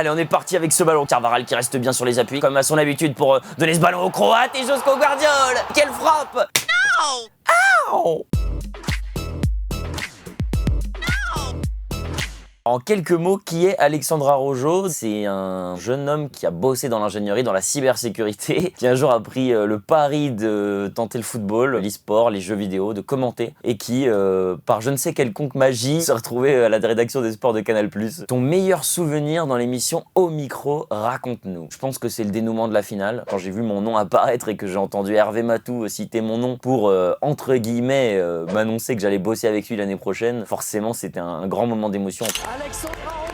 Allez, on est parti avec ce ballon. Carvajal qui reste bien sur les appuis, comme à son habitude pour donner ce ballon au Croate et Josko Gvardiol. Quelle frappe! Non! Ow! En quelques mots, qui est Alexandre Araujo? C'est un jeune homme qui a bossé dans l'ingénierie, dans la cybersécurité, qui un jour a pris le pari de tenter le football, l'e-sport, les jeux vidéo, de commenter, et qui, par je ne sais quelconque magie, s'est retrouvé à la rédaction des sports de Canal+. Ton meilleur souvenir dans l'émission Au Micro, raconte-nous. Je pense que c'est le dénouement de la finale. Quand j'ai vu mon nom apparaître et que j'ai entendu Hervé Matou citer mon nom pour, entre guillemets, m'annoncer que j'allais bosser avec lui l'année prochaine, forcément c'était un grand moment d'émotion. Alexandre Araujo.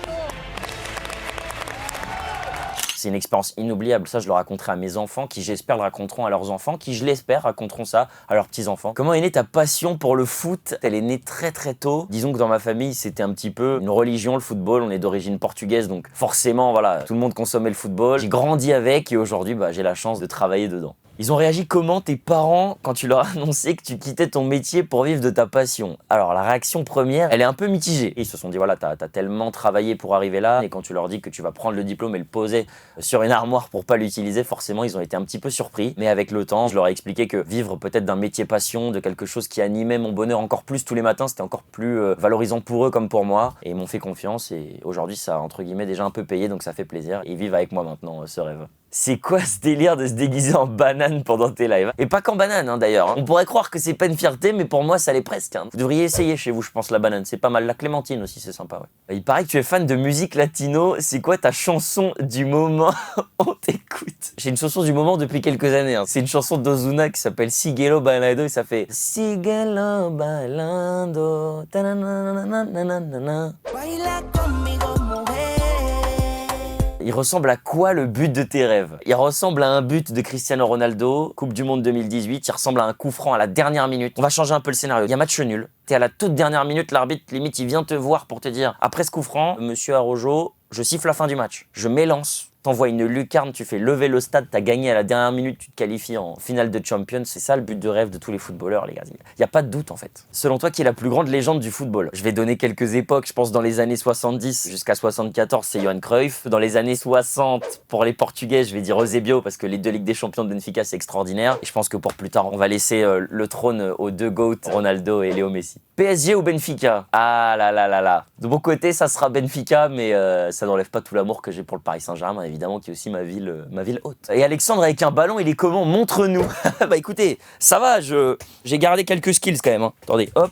C'est une expérience inoubliable, ça je le raconterai à mes enfants, qui j'espère le raconteront à leurs enfants, qui je l'espère raconteront ça à leurs petits-enfants. Comment est née ta passion pour le foot? Elle est née très très tôt. Disons que dans ma famille c'était un petit peu une religion, le football, on est d'origine portugaise, donc forcément voilà, tout le monde consommait le football. J'ai grandi avec et aujourd'hui j'ai la chance de travailler dedans. Ils ont réagi comment tes parents quand tu leur as annoncé que tu quittais ton métier pour vivre de ta passion? Alors la réaction première, elle est un peu mitigée. Ils se sont dit voilà, t'as tellement travaillé pour arriver là, et quand tu leur dis que tu vas prendre le diplôme et le poser sur une armoire pour pas l'utiliser, forcément ils ont été un petit peu surpris. Mais avec le temps, je leur ai expliqué que vivre peut-être d'un métier passion, de quelque chose qui animait mon bonheur encore plus tous les matins, c'était encore plus valorisant pour eux comme pour moi. Et ils m'ont fait confiance et aujourd'hui ça a entre guillemets déjà un peu payé, donc ça fait plaisir. Ils vivent avec moi maintenant ce rêve. C'est quoi ce délire de se déguiser en banane pendant tes lives? Et pas qu'en banane hein, d'ailleurs. On pourrait croire que c'est pas une fierté, mais pour moi ça l'est presque. Vous devriez essayer chez vous, je pense, la banane. C'est pas mal. La clémentine aussi, c'est sympa. Ouais. Il paraît que tu es fan de musique latino. C'est quoi ta chanson du moment? On t'écoute. J'ai une chanson du moment depuis quelques années. Hein. C'est une chanson d'Ozuna qui s'appelle Siguelo Bailando et ça fait Siguelo Bailando. Il ressemble à quoi le but de tes rêves? Il ressemble à un but de Cristiano Ronaldo, Coupe du Monde 2018, il ressemble à un coup franc à la dernière minute. On va changer un peu le scénario, il y a match nul, t'es à la toute dernière minute, l'arbitre limite il vient te voir pour te dire après ce coup franc, monsieur Araujo, je siffle la fin du match, je m'élance. T'envoies une lucarne, tu fais lever le stade, t'as gagné à la dernière minute, tu te qualifies en finale de Champions. C'est ça le but de rêve de tous les footballeurs, les gars. Il n'y a pas de doute en fait. Selon toi, qui est la plus grande légende du football? Je vais donner quelques époques. Je pense dans les années 70 jusqu'à 74, c'est Johan Cruyff. Dans les années 60, pour les Portugais, je vais dire Eusebio parce que les deux Ligues des Champions de Benfica, c'est extraordinaire. Et je pense que pour plus tard, on va laisser le trône aux deux GOAT, Ronaldo et Léo Messi. PSG ou Benfica? Ah là là là là. De mon côté, ça sera Benfica, mais ça n'enlève pas tout l'amour que j'ai pour le Paris Saint-Germain, évidemment, qui est aussi ma ville haute. Et Alexandre, avec un ballon, il est comment? Montre-nous. Bah écoutez, ça va, j'ai gardé quelques skills quand même. Hein. Attendez, hop.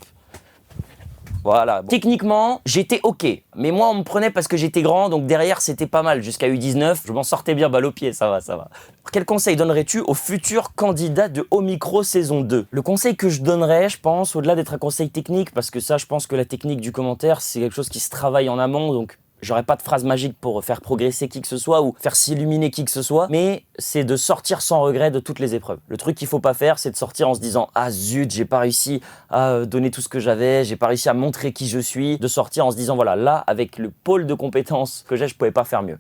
Voilà. Bon. Techniquement, j'étais ok. Mais moi, on me prenait parce que j'étais grand, donc derrière, c'était pas mal. Jusqu'à U19, je m'en sortais bien, balle au pied, ça va, ça va. Quel conseil donnerais-tu aux futurs candidats de Au Micro saison 2? Le conseil que je donnerais, je pense, au-delà d'être un conseil technique, parce que ça, je pense que la technique du commentaire, c'est quelque chose qui se travaille en amont, donc j'aurais pas de phrase magique pour faire progresser qui que ce soit ou faire s'illuminer qui que ce soit, mais c'est de sortir sans regret de toutes les épreuves. Le truc qu'il faut pas faire, c'est de sortir en se disant « Ah zut, j'ai pas réussi à donner tout ce que j'avais, j'ai pas réussi à montrer qui je suis », de sortir en se disant « Voilà, là, avec le pôle de compétences que j'ai, je pouvais pas faire mieux ».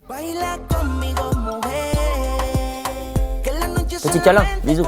Petit câlin, bisous.